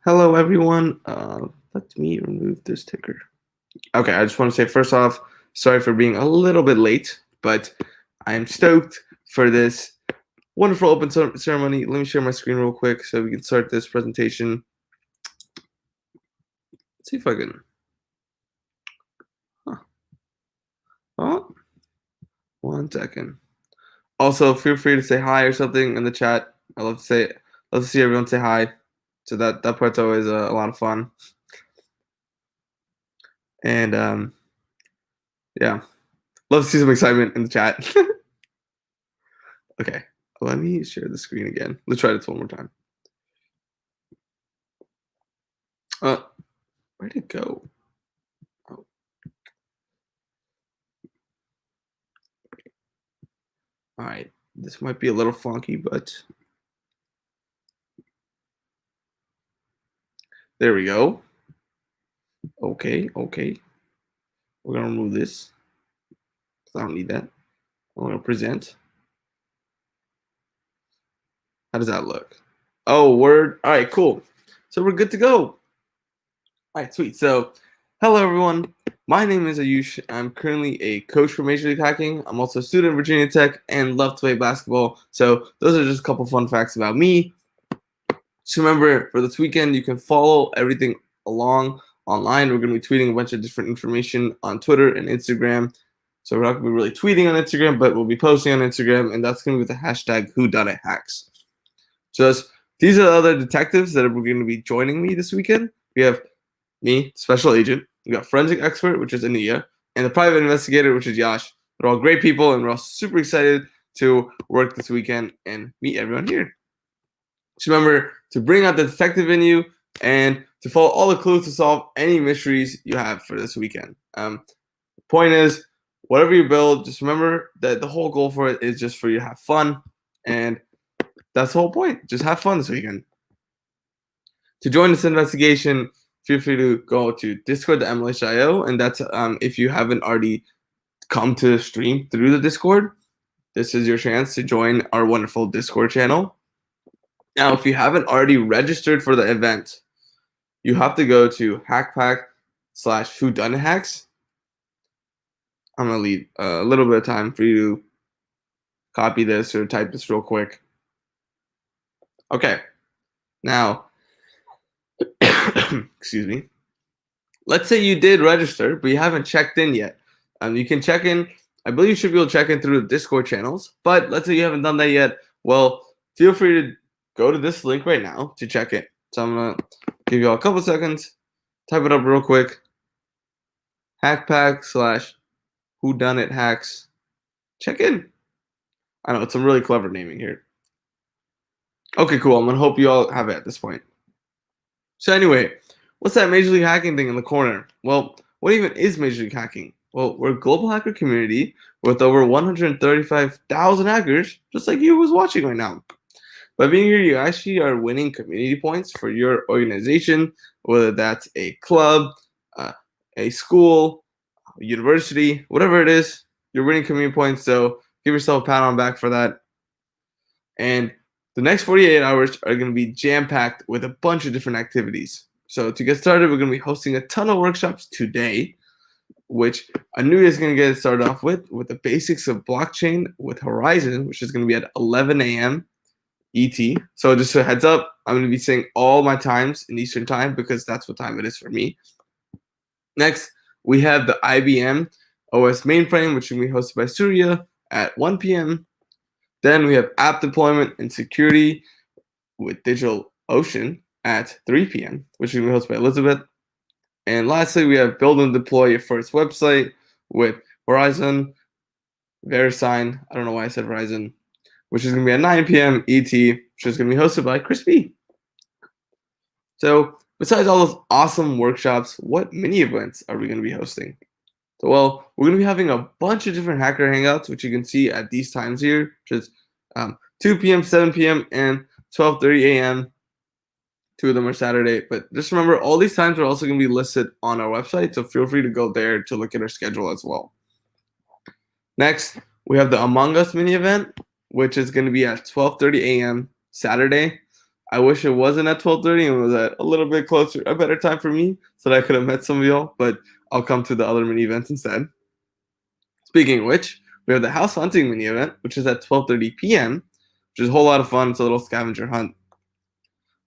Hello, everyone. Let me remove this ticker. Okay, I just want to say first off, sorry for being a little bit late, but I am stoked for this wonderful open ceremony. Let me share my screen real quick so we can start this presentation. Let's see if I can. Huh. Oh, 1 second. Also, feel free to say hi or something in the chat. I love to see everyone say hi. So that part's always a lot of fun. And yeah, love to see some excitement in the chat. Okay, let me share the screen again. Let's try this one more time. Where'd it go? Oh. All right, this might be a little funky, but there we go. Okay. We're gonna remove this because I don't need that. I'm gonna present. How does that look? Oh, word. All right, cool. So we're good to go. All right, sweet. So, hello everyone. My name is Ayush. I'm currently a coach for Major League Hacking. I'm also a student at Virginia Tech and love to play basketball. So those are just a couple fun facts about me. So remember, for this weekend, you can follow everything along online. We're going to be tweeting a bunch of different information on Twitter and Instagram. So we're not going to be really tweeting on Instagram, but we'll be posting on Instagram, and that's going to be with the hashtag #WhoDoneItHacks. So these are the other detectives that are going to be joining me this weekend. We have me, special agent. We got forensic expert, which is Ania, and the private investigator, which is Yash. They're all great people, and we're all super excited to work this weekend and meet everyone here. Just remember to bring out the detective in you and to follow all the clues to solve any mysteries you have for this weekend. The point is, whatever you build, just remember that the whole goal for it is just for you to have fun, and that's the whole point. Just have fun this weekend. To join this investigation, feel free to go to discord.mlh.io, and that's if you haven't already come to stream through the Discord, this is your chance to join our wonderful Discord channel. Now, if you haven't already registered for the event, you have to go to hackpack/whodonethacks. I'm going to leave a little bit of time for you to copy this or type this real quick. Okay. Now, excuse me. Let's say you did register, but you haven't checked in yet. You can check in. I believe you should be able to check in through the Discord channels, but let's say you haven't done that yet. Well, feel free to go to this link right now to check in. So I'm going to give you all a couple seconds. Type it up real quick. Hackpack/whodonethacks. Check in. I know it's some really clever naming here. Okay, cool. I'm gonna hope you all have it at this point. So anyway, what's that Major League Hacking thing in the corner? Well, what even is Major League Hacking? Well, we're a global hacker community with over 135,000 hackers, just like you who's watching right now. By being here, you actually are winning community points for your organization, whether that's a club, a school, a university, whatever it is, you're winning community points. So give yourself a pat on the back for that. And the next 48 hours are going to be jam-packed with a bunch of different activities. So to get started, we're going to be hosting a ton of workshops today, which Anuya is going to get started off with the basics of blockchain with Horizon, which is going to be at 11 a.m. ET. So just a heads up, I'm going to be saying all my times in Eastern time because that's what time it is for me. Next, we have the IBM OS mainframe, which will be hosted by Surya at 1 p.m. Then we have app deployment and security with DigitalOcean at 3 p.m., which will be hosted by Elizabeth. And lastly, we have build and deploy your first website with Horizon, VeriSign. I don't know why I said Horizon, which is going to be at 9 p.m. ET, which is going to be hosted by Chris B. So besides all those awesome workshops, what mini events are we going to be hosting? So, well, we're going to be having a bunch of different hacker hangouts, which you can see at these times here, which is 2 p.m., 7 p.m., and 12:30 a.m. Two of them are Saturday. But just remember, all these times are also going to be listed on our website, so feel free to go there to look at our schedule as well. Next, we have the Among Us mini event, which is going to be at 12:30 a.m. Saturday. I wish it wasn't at 12:30 and was at a little bit closer, a better time for me, so that I could have met some of y'all. But I'll come to the other mini events instead. Speaking of which, we have the house hunting mini event, which is at 12:30 p.m., which is a whole lot of fun. It's a little scavenger hunt.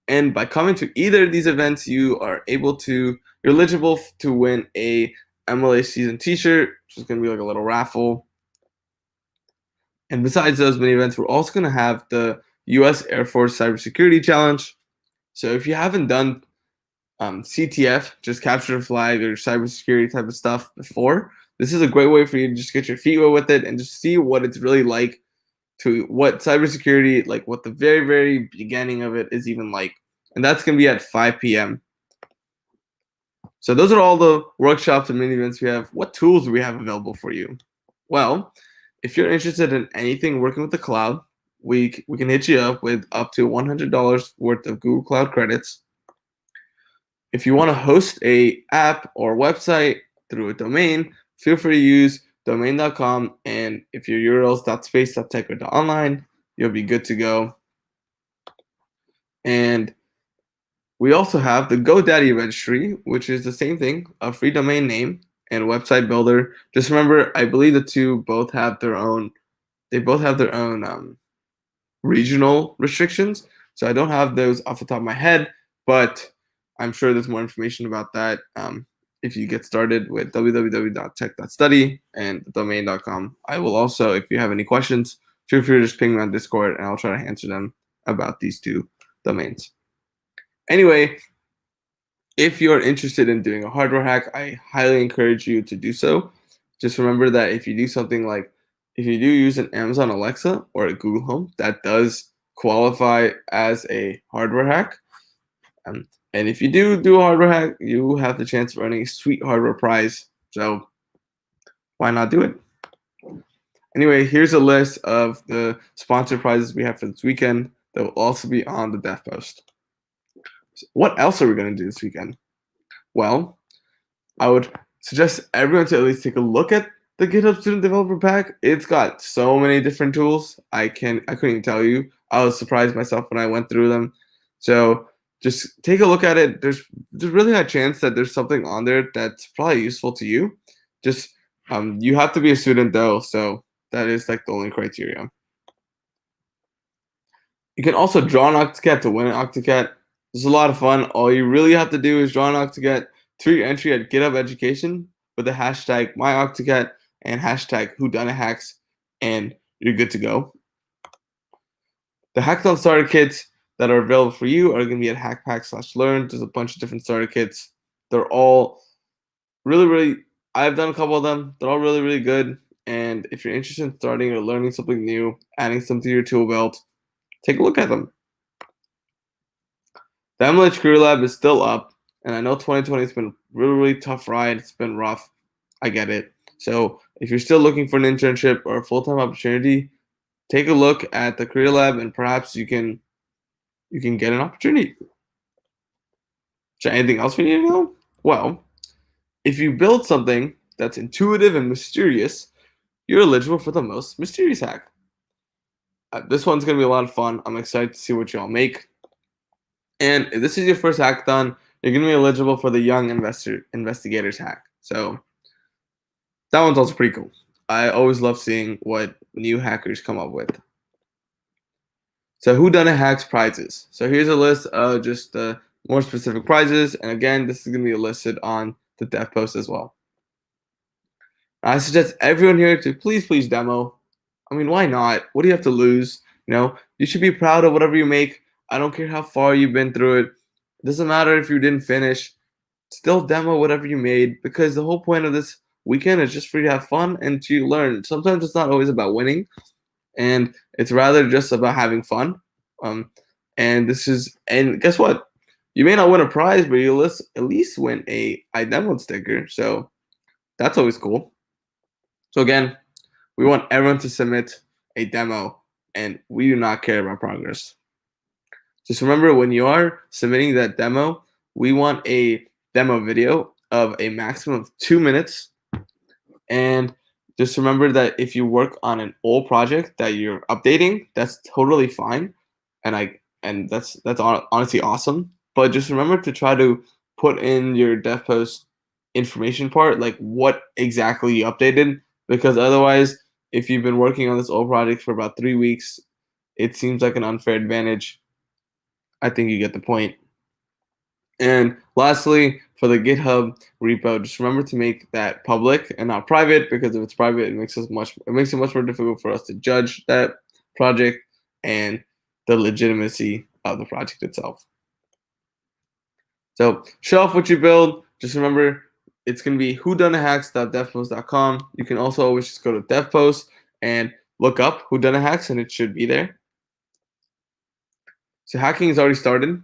And by coming to either of these events, you're eligible to win a MLA season T-shirt, which is going to be like a little raffle. And besides those mini events, we're also going to have the U.S. Air Force Cybersecurity Challenge. So if you haven't done CTF, just capture the flag or cybersecurity type of stuff before, this is a great way for you to just get your feet wet with it and just see what it's really like, to what cybersecurity, like what the very, very beginning of it is even like. And that's going to be at 5 p.m. So those are all the workshops and mini events we have. What tools do we have available for you? Well, if you're interested in anything working with the cloud, we can hit you up with up to $100 worth of Google Cloud credits. If you want to host a app or website through a domain, feel free to use domain.com, and if your URL is .space.tech or .online, you'll be good to go. And we also have the GoDaddy registry, which is the same thing, a free domain name and website builder. Just remember, I believe the two both have their own. They both have their own regional restrictions. So I don't have those off the top of my head, but I'm sure there's more information about that if you get started with www.tech.study and domain.com. I will also, if you have any questions, feel free to just ping me on Discord and I'll try to answer them about these two domains. Anyway, if you're interested in doing a hardware hack, I highly encourage you to do so. Just remember that if you do something like, if you do use an Amazon Alexa or a Google Home, that does qualify as a hardware hack. And if you do a hardware hack, you have the chance of earning a sweet hardware prize. So why not do it? Anyway, here's a list of the sponsored prizes we have for this weekend that will also be on the dev post. So what else are we going to do this weekend? Well, I would suggest everyone to at least take a look at the GitHub Student Developer Pack. It's got so many different tools. I couldn't even tell you. I was surprised myself when I went through them. So just take a look at it. There's really a chance that there's something on there that's probably useful to you. Just you have to be a student though, so that is like the only criteria. You can also draw an Octocat to win an Octocat. It's a lot of fun. All you really have to do is draw an Octocat, tweet your entry at GitHub Education with the hashtag MyOctocat and hashtag WhoDoneItHacks, and you're good to go. The Hackathon starter kits that are available for you are going to be at hackpack/learn. There's a bunch of different starter kits. They're all really, I've done a couple of them. They're all really good. And if you're interested in starting or learning something new, adding something to your tool belt, take a look at them. The MLH Career Lab is still up, and I know 2020 has been a really tough ride. It's been rough. I get it. So if you're still looking for an internship or a full-time opportunity, take a look at the Career Lab, and perhaps you can get an opportunity. So anything else we need to know? Well, if you build something that's intuitive and mysterious, you're eligible for the most mysterious hack. This one's going to be a lot of fun. I'm excited to see what y'all make. And if this is your first hackathon, you're going to be eligible for the Young Investigators hack. So that one's also pretty cool. I always love seeing what new hackers come up with. So whodunit hacks prizes. So here's a list of just the more specific prizes. And again, this is going to be listed on the dev post as well. I suggest everyone here to please demo. I mean, why not? What do you have to lose? You should be proud of whatever you make. I don't care how far you've been through it. It doesn't matter if you didn't finish. Still demo whatever you made, because the whole point of this weekend is just for you to have fun and to learn. Sometimes it's not always about winning, and it's rather just about having fun. And guess what? You may not win a prize, but you'll at least win a I demoed sticker. So that's always cool. So again, we want everyone to submit a demo, and we do not care about progress. Just remember, when you are submitting that demo, we want a demo video of a maximum of 2 minutes. And just remember that if you work on an old project that you're updating, that's totally fine. And and honestly awesome. But just remember to try to put in your dev post information part, like what exactly you updated, because otherwise, if you've been working on this old project for about 3 weeks, it seems like an unfair advantage. I think you get the point. And lastly, for the GitHub repo, just remember to make that public and not private, because if it's private, it makes it much more difficult for us to judge that project and the legitimacy of the project itself. So show off what you build. Just remember, it's going to be whodunethacks.devpost.com. You can also always just go to devpost and look up whodunethacks, and it should be there. So hacking has already started.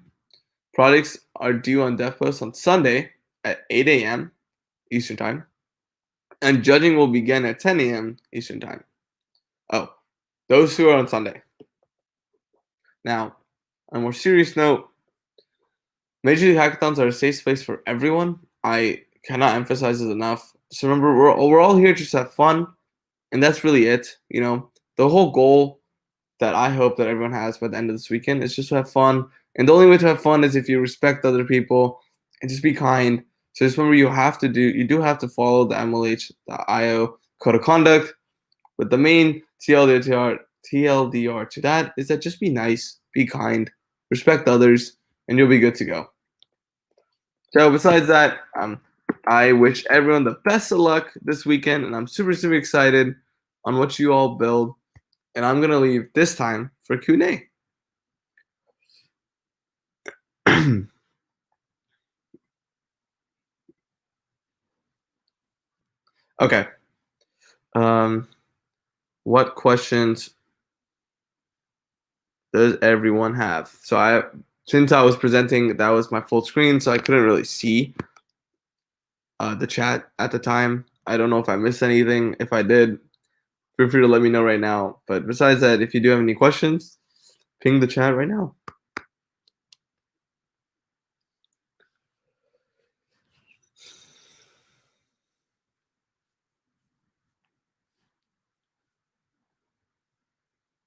Projects are due on DevPost on Sunday at 8 a.m. Eastern Time, and judging will begin at 10 a.m. Eastern Time. Oh, those who are on Sunday. Now, on a more serious note, Major League Hackathons are a safe space for everyone. I cannot emphasize this enough. So remember, we're all here just to have fun, and that's really it. You know, the whole goal that I hope that everyone has by the end of this weekend is just to have fun. And the only way to have fun is if you respect other people and just be kind. So just remember, you do have to follow the MLH.io code of conduct. But the main TLDR to that is that just be nice, be kind, respect others, and you'll be good to go. So besides that, I wish everyone the best of luck this weekend, and I'm super, super excited on what you all build. And I'm gonna leave this time for Q&A. Okay. What questions does everyone have? So since I was presenting, that was my full screen, so I couldn't really see the chat at the time. I don't know if I missed anything. If I did, feel free to let me know right now. But besides that, if you do have any questions, ping the chat right now.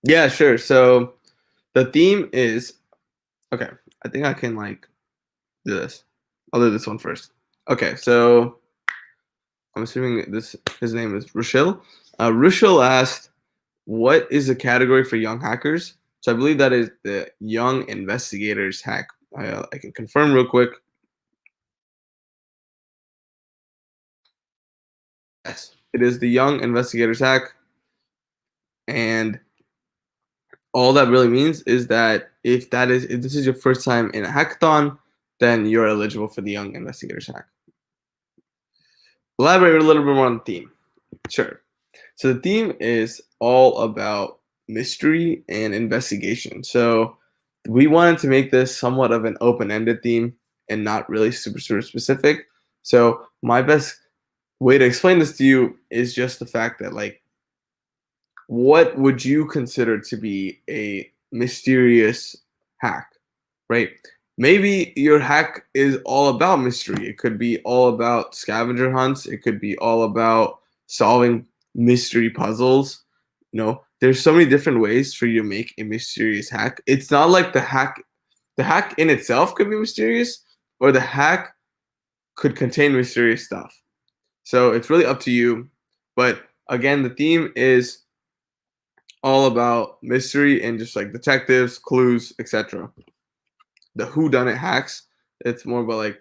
Yeah, sure. So the theme is okay. I think I can do this. I'll do this one first. Okay, so I'm assuming his name is Rushil. Rushil asked, "What is the category for young hackers?" So I believe that is the Young Investigators hack. I can confirm real quick. Yes, it is the Young Investigators hack, and all that really means is that if this is your first time in a hackathon, then you're eligible for the Young Investigators hack. Elaborate a little bit more on the theme. Sure. So the theme is all about mystery and investigation. So we wanted to make this somewhat of an open-ended theme and not really super, super specific. So my best way to explain this to you is just the fact that what would you consider to be a mysterious hack, right? Maybe your hack is all about mystery. It could be all about scavenger hunts. It could be all about solving mystery puzzles. There's so many different ways for you to make a mysterious hack. It's not like the hack in itself could be mysterious, or the hack could contain mysterious stuff. So it's really up to you. But again, the theme is all about mystery and just like detectives, clues, etc. The who done it hacks, it's more about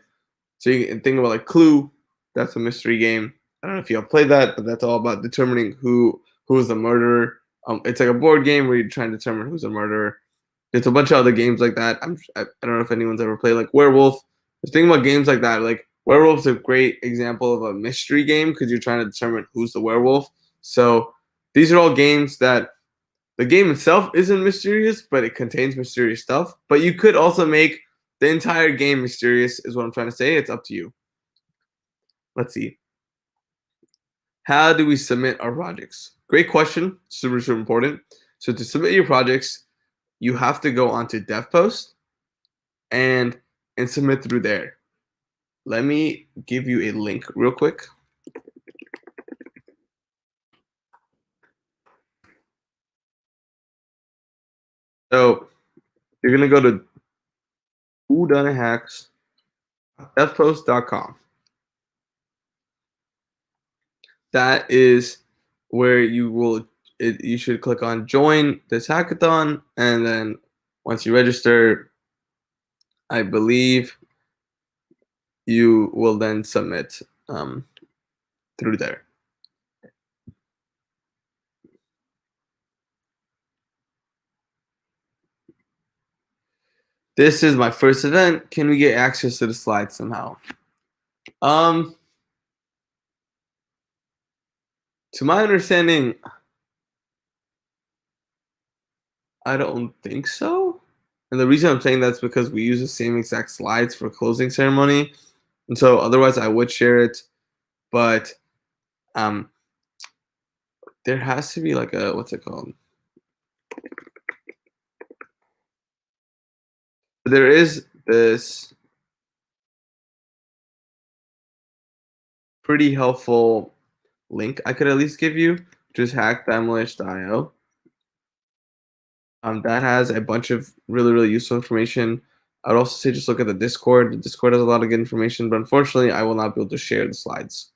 so you can think about Clue. That's a mystery game. I don't know if you have played that, but that's all about determining who is the murderer. It's like a board game where you're trying to determine who's the murderer. There's a bunch of other games like that. I don't know if anyone's ever played Werewolf. Just think about games like that. Werewolf's a great example of a mystery game because you're trying to determine who's the werewolf. So these are all games that the game itself isn't mysterious, but it contains mysterious stuff. But you could also make the entire game mysterious, is what I'm trying to say. It's up to you. Let's see. How do we submit our projects? Great question. Super, super important. So to submit your projects, you have to go onto DevPost and submit through there. Let me give you a link real quick. So You're gonna go to whodunethacks.fpost.com. That is where you should click on join this hackathon, and then once you register, I believe you will then submit through there. This is my first event. Can we get access to the slides somehow? To my understanding, I don't think so. And the reason I'm saying that's because we use the same exact slides for closing ceremony. And so otherwise I would share it. But um, there has to be like a, what's it called? There is this pretty helpful link I could at least give you, which is hackthemlish.io. That has a bunch of really, really useful information. I would also say just look at the Discord. The Discord has a lot of good information, but unfortunately, I will not be able to share the slides.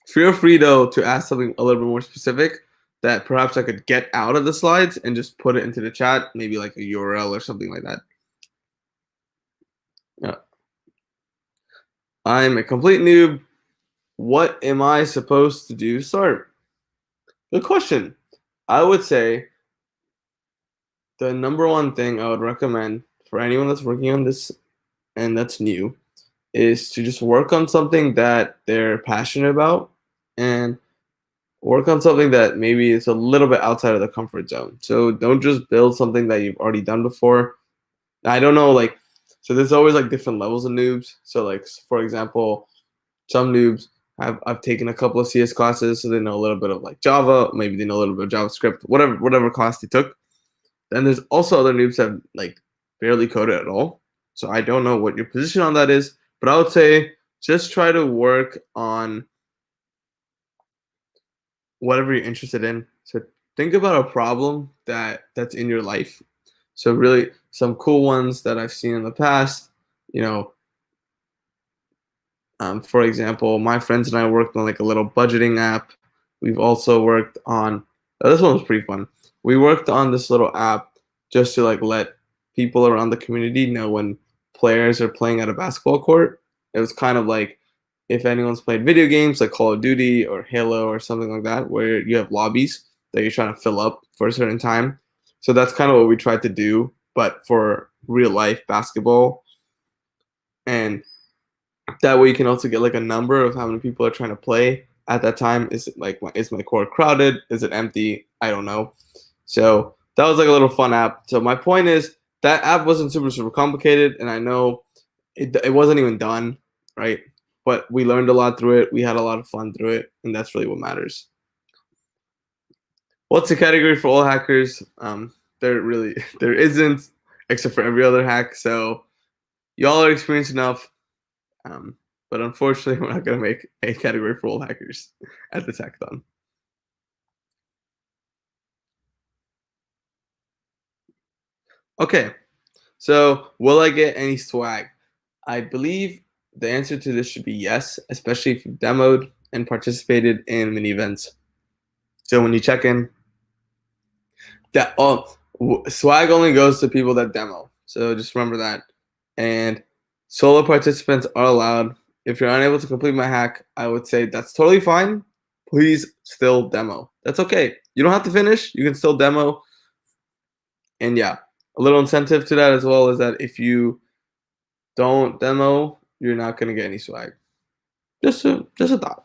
Feel free, though, to ask something a little bit more specific that perhaps I could get out of the slides and just put it into the chat, maybe like a URL or something like that. Yeah. I'm a complete noob. What am I supposed to do to start? Good question. I would say the number one thing I would recommend for anyone that's working on this and that's new is to just work on something that they're passionate about and work on something that maybe is a little bit outside of the comfort zone. So don't just build something that you've already done before. I don't know, like, so there's always like different levels of noobs. So like, for example, some noobs I've taken a couple of CS classes, so they know a little bit of like Java, maybe they know a little bit of JavaScript, whatever class they took. Then there's also other noobs that have like barely coded at all. So I don't know what your position on that is, but I would say just try to work on whatever you're interested in. So think about a problem that's in your life. So really some cool ones that I've seen in the past, you know, for example, my friends and I worked on like a little budgeting app. We've also worked on this one was pretty fun. We worked on this little app just to like let people around the community know when players are playing at a basketball court. It was kind of like if anyone's played video games like Call of Duty or Halo or something like that, where you have lobbies that you're trying to fill up for a certain time. So that's kind of what we tried to do, but for real life basketball. And that way you can also get like a number of how many people are trying to play at that time. Is it like is my court crowded? Is it empty? I don't know. So that was like a little fun app. So my point is that app wasn't super complicated, and I know it wasn't even done right, but we learned a lot through it. We had a lot of fun through it, and that's really what matters. What's the category for all hackers? There isn't, except for every other hack. So y'all are experienced enough. Um, but unfortunately, we're not going to make a category for all hackers at this hackathon. Okay, so will I get any swag? I believe the answer to this should be yes, especially if you've demoed and participated in mini events. So when you check in, that swag only goes to people that demo. So just remember that. And solo participants are allowed. If you're unable to complete my hack, I would say that's totally fine. Please still demo. That's okay. You don't have to finish. You can still demo. And yeah, a little incentive to that as well is that if you don't demo, you're not gonna get any swag. Just a thought.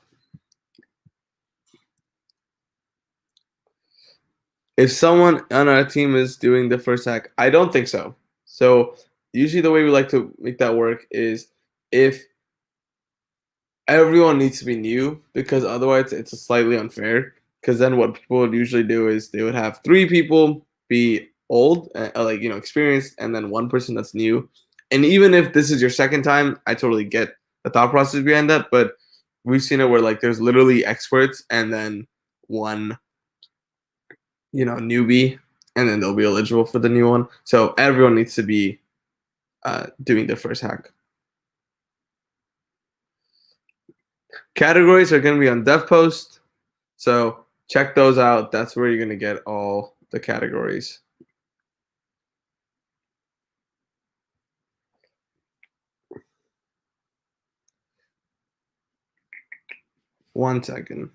If someone on our team is doing the first hack, I don't think so. So usually the way we like to make that work is if everyone needs to be new, because otherwise it's slightly unfair. Because then what people would usually do is they would have three people be old, like experienced, and then one person that's new. And even if this is your second time, I totally get the thought process behind that. But we've seen it where like there's literally experts and then one newbie. and then they'll be eligible for the new one. So everyone needs to be doing their first hack. Categories are going to be on DevPost, so check those out. That's where you're going to get all the categories. One second.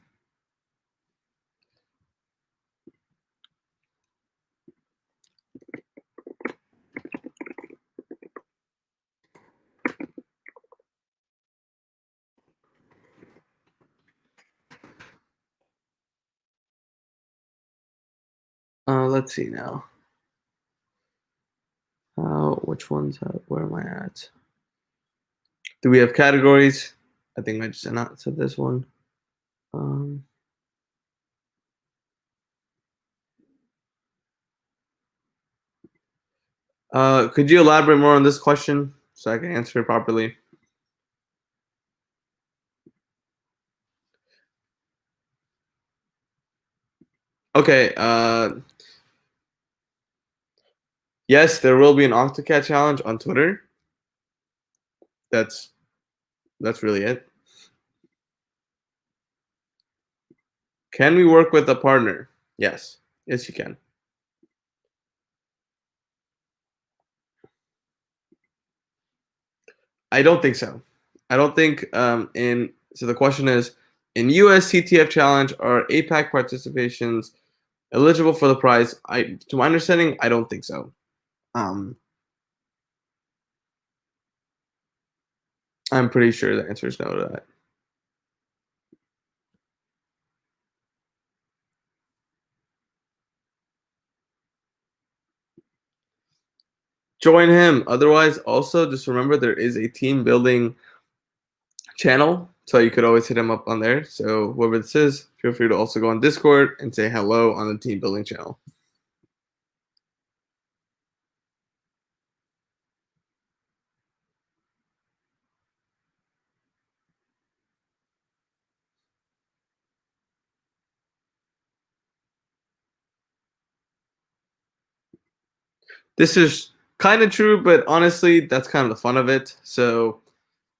Let's see now. Which ones? Where am I at? Do we have categories? I think I just announced this one. Um, could you elaborate more on this question so I can answer it properly? Okay. Yes, there will be an Octocat challenge on Twitter. That's really it. Can we work with a partner? Yes. Yes, you can. I don't think so. I don't think in so the question is in US CTF challenge are APAC participations eligible for the prize? To my understanding, I don't think so. Um, I'm pretty sure the answer is no to that. Join him. Otherwise, also just remember there is a team building channel, so you could always hit him up on there. So whoever this is, feel free to also go on Discord and say hello on the team building channel. This is kind of true, but honestly, that's kind of the fun of it. So,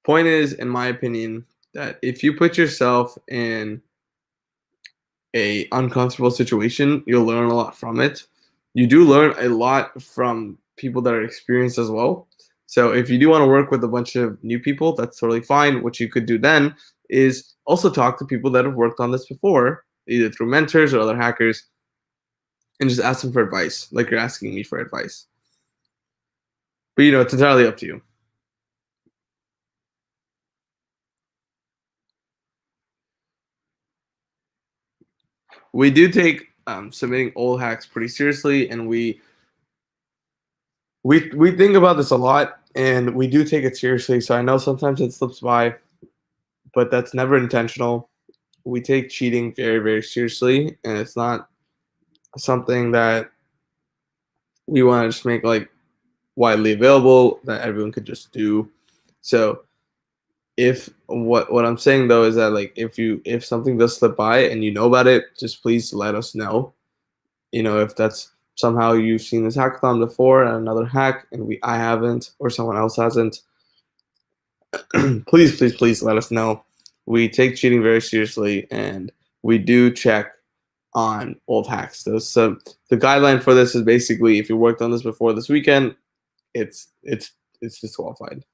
point is, in my opinion, that if you put yourself in a uncomfortable situation, you'll learn a lot from it. You do learn a lot from people that are experienced as well. So if you do want to work with a bunch of new people, that's totally fine. What you could do then is also talk to people that have worked on this before, either through mentors or other hackers, and just ask them for advice, like you're asking me for advice. But it's entirely up to you. We do take submitting old hacks pretty seriously, and we think about this a lot, and we do take it seriously. So I know sometimes it slips by, but that's never intentional. We take cheating very, very seriously, and it's not something that we want to just make like widely available that everyone could just do. So if what I'm saying though is that like if something does slip by and you know about it, just please let us know. If that's somehow you've seen this hackathon before and another hack and I haven't or someone else hasn't, please, please, please let us know. We take cheating very seriously, and we do check on old hacks. So the guideline for this is basically if you worked on this before this weekend, it's disqualified.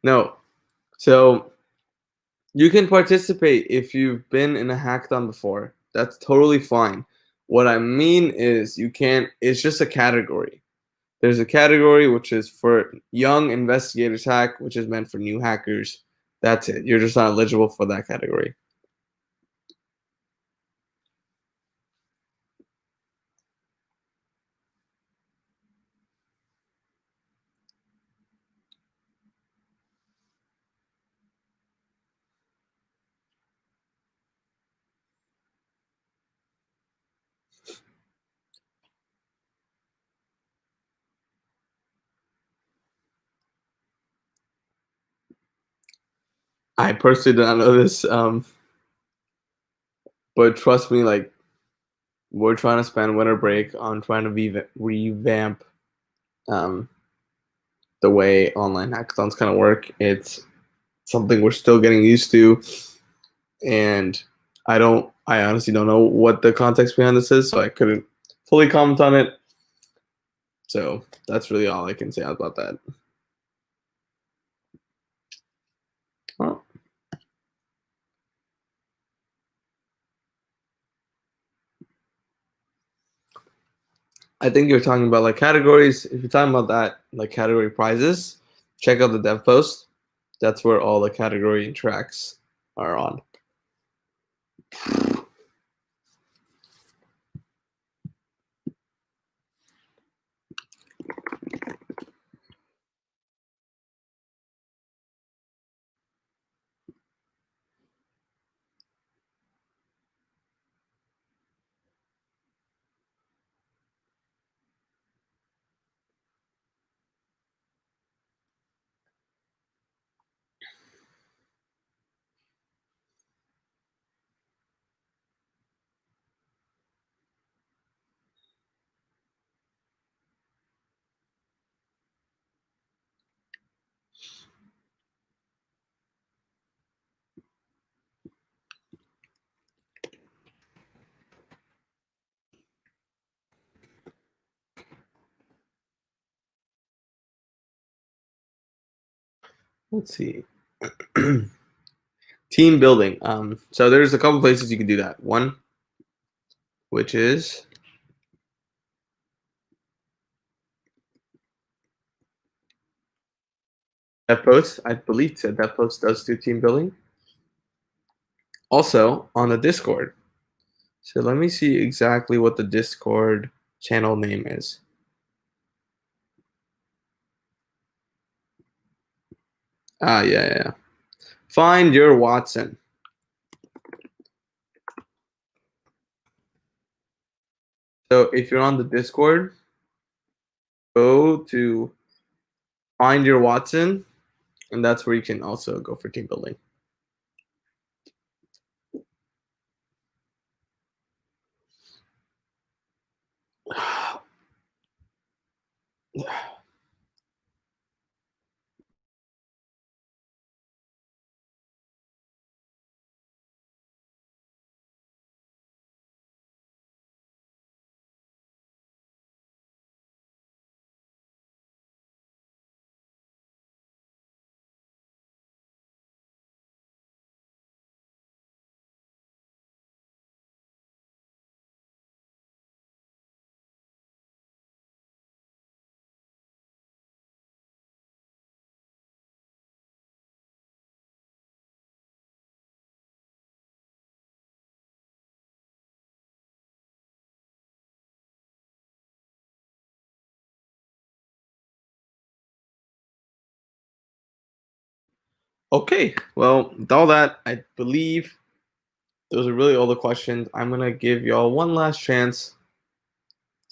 No, so you can participate if you've been in a hackathon before. That's totally fine. What I mean is you can't. It's just a category. There's a category which is for young investigators hack, which is meant for new hackers. That's it. You're just not eligible for that category. I personally did not know this, but trust me, like we're trying to spend winter break on trying to revamp um, the way online hackathons kind of work. It's something we're still getting used to, and I honestly don't know what the context behind this is, so I couldn't fully comment on it. So that's really all I can say about that. Well, I think you're talking about like categories. If you're talking about that, like category prizes, check out the dev post. That's where all the category tracks are on. Let's see. Team building. So there's a couple places you can do that. One, which is dev post. I believe that dev post does do team building. Also on the Discord. So let me see exactly what the Discord channel name is. Yeah. Find your Watson. So if you're on the Discord, go to find your Watson, and that's where you can also go for team building. Okay, well, with all that, I believe those are really all the questions. I'm gonna give y'all one last chance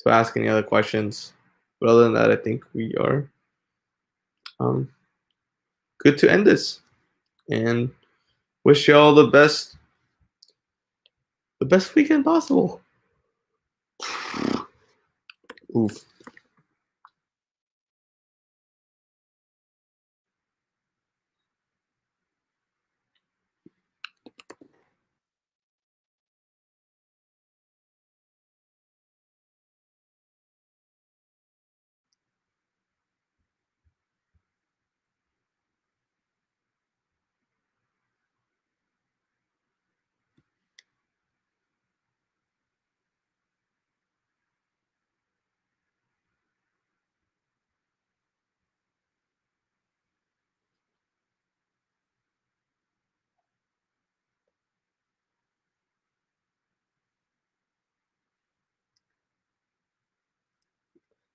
to ask any other questions. But other than that, I think we are good to end this. And wish y'all the best weekend possible. Oof.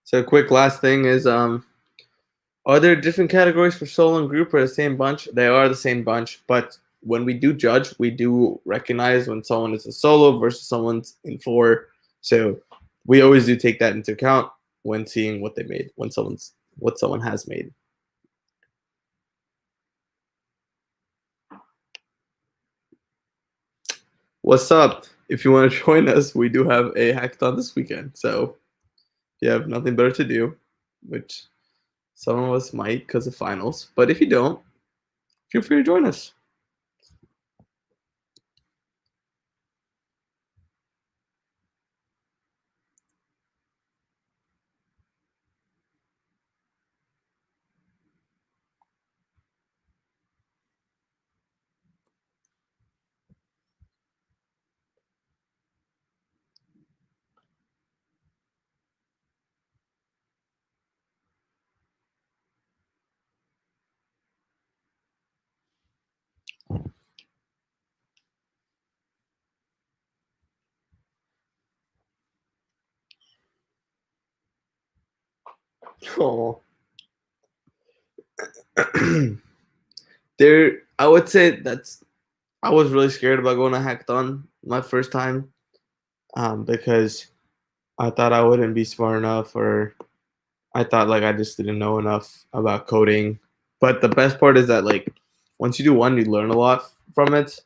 So a quick last thing is are there different categories for solo and group or the same bunch? They are the same bunch, but when we do judge, we do recognize when someone is a solo versus someone's in four. So we always do take that into account when seeing what they made, when what someone has made. What's up? If you want to join us, we do have a hackathon this weekend. So if you have nothing better to do, which some of us might because of finals, but if you don't, feel free to join us. Oh, there. I would say that's. I was really scared about going to hackathon my first time, because I thought I wouldn't be smart enough, or I thought like I just didn't know enough about coding. But the best part is that like once you do one, you learn a lot from it.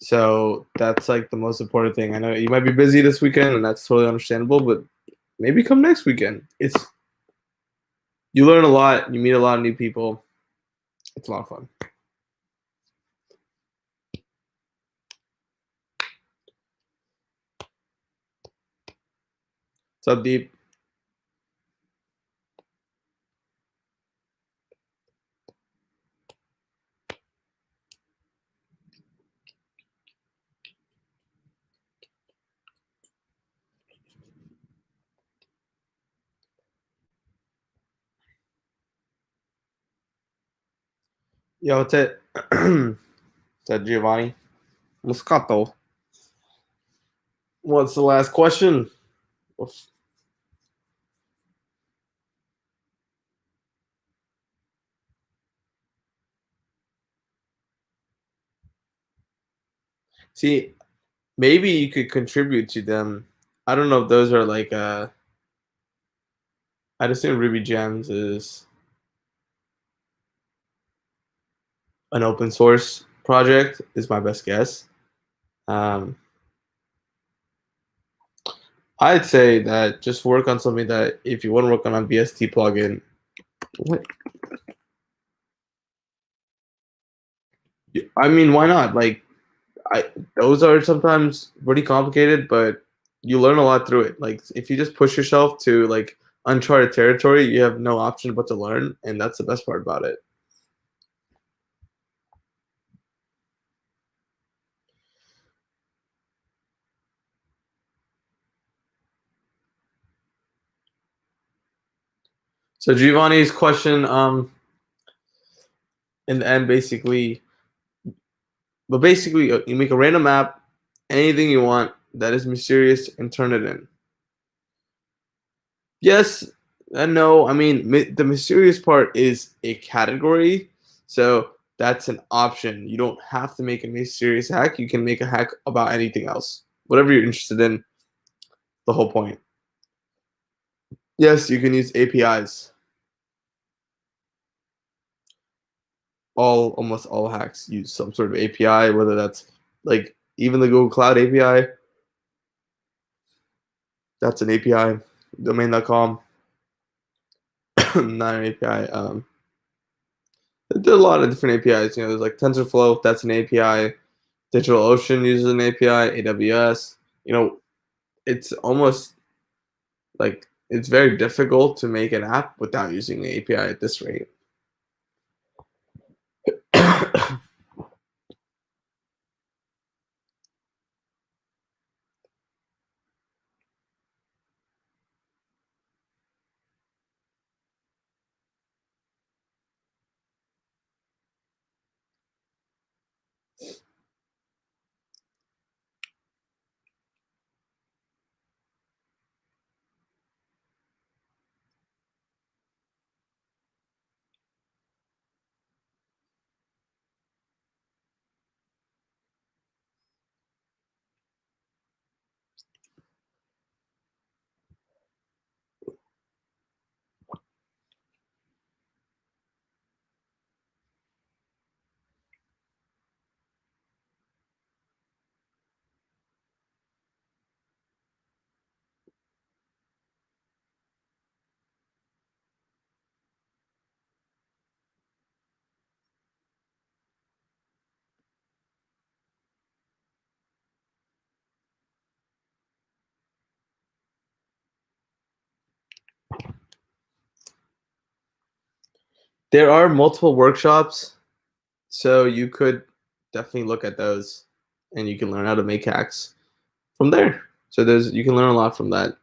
So that's like the most important thing. I know you might be busy this weekend, and that's totally understandable. But maybe come next weekend. It's you learn a lot. You meet a lot of new people. It's a lot of fun. What's up, Deep? Yo, what's it? Is that Giovanni? Moscato. What's the last question? See, maybe you could contribute to them. I don't know if those are like I'd assume Ruby Gems is an open source project, is my best guess. Um, I'd say that just work on something that if you want to work on a BST plugin, what? I mean, why not? Like, I those are sometimes pretty complicated, but you learn a lot through it. Like, if you just push yourself to like uncharted territory, you have no option but to learn, and that's the best part about it. So Giovanni's question, in the end, basically, you make a random app, anything you want that is mysterious, and turn it in. Yes and no. I mean, the mysterious part is a category, so that's an option. You don't have to make a mysterious hack. You can make a hack about anything else, whatever you're interested in. The whole point. Yes, you can use APIs. Almost all hacks use some sort of API, whether that's like even the Google Cloud API. That's an API. Domain.com, not an API. There's a lot of different APIs. You know, there's like TensorFlow. That's an API. DigitalOcean uses an API, AWS. You know, it's almost like it's very difficult to make an app without using the API at this rate. There are multiple workshops, so you could definitely look at those, and you can learn how to make hacks from there. So there's you can learn a lot from that,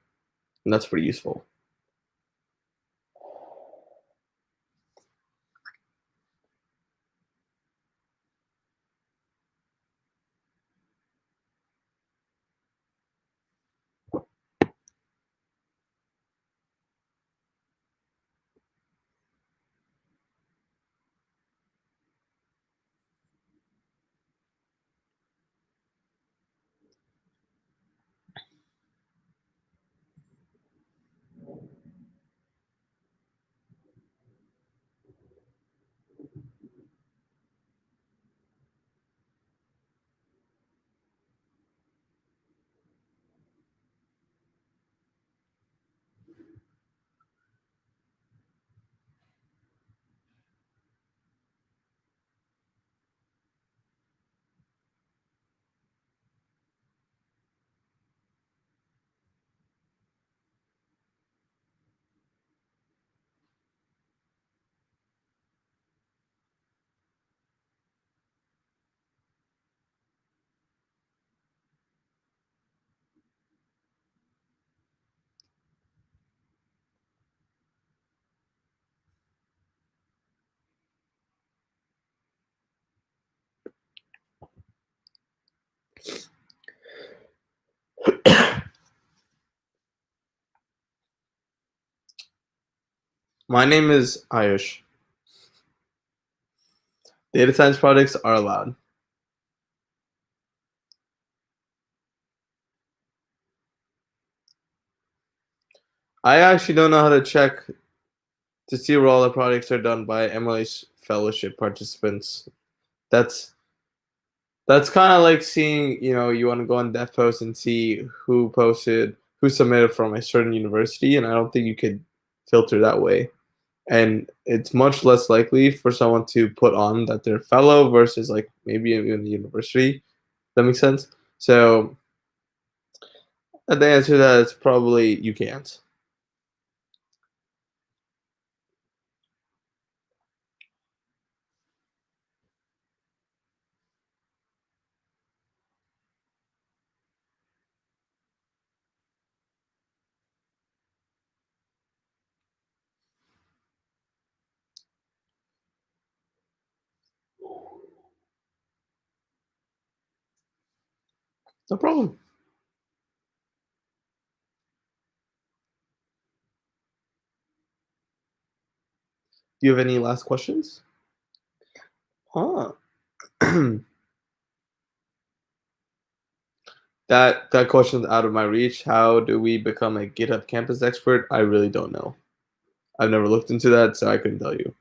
and that's pretty useful. My name is Ayush. Data science projects are allowed. I actually don't know how to check to see where all the projects are done by MLA's fellowship participants. That's that's kind of like seeing, you want to go on DevPost and see who submitted from a certain university, and I don't think you could filter that way. And it's much less likely for someone to put on that they're fellow versus like maybe in the university. That makes sense. So the answer to that is probably you can't. No problem. Do you have any last questions? Huh. That question's out of my reach. How do we become a GitHub campus expert? I really don't know. I've never looked into that, so I couldn't tell you.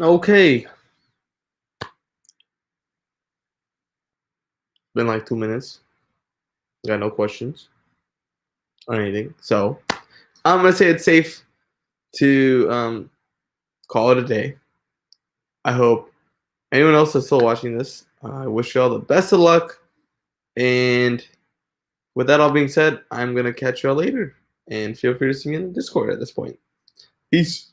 Okay. Been like 2 minutes. Got no questions or anything. So I'm gonna say it's safe to call it a day. I hope anyone else that's still watching this, I wish you all the best of luck. And with that all being said, I'm gonna catch y'all later. And feel free to see me in the Discord at this point. Peace.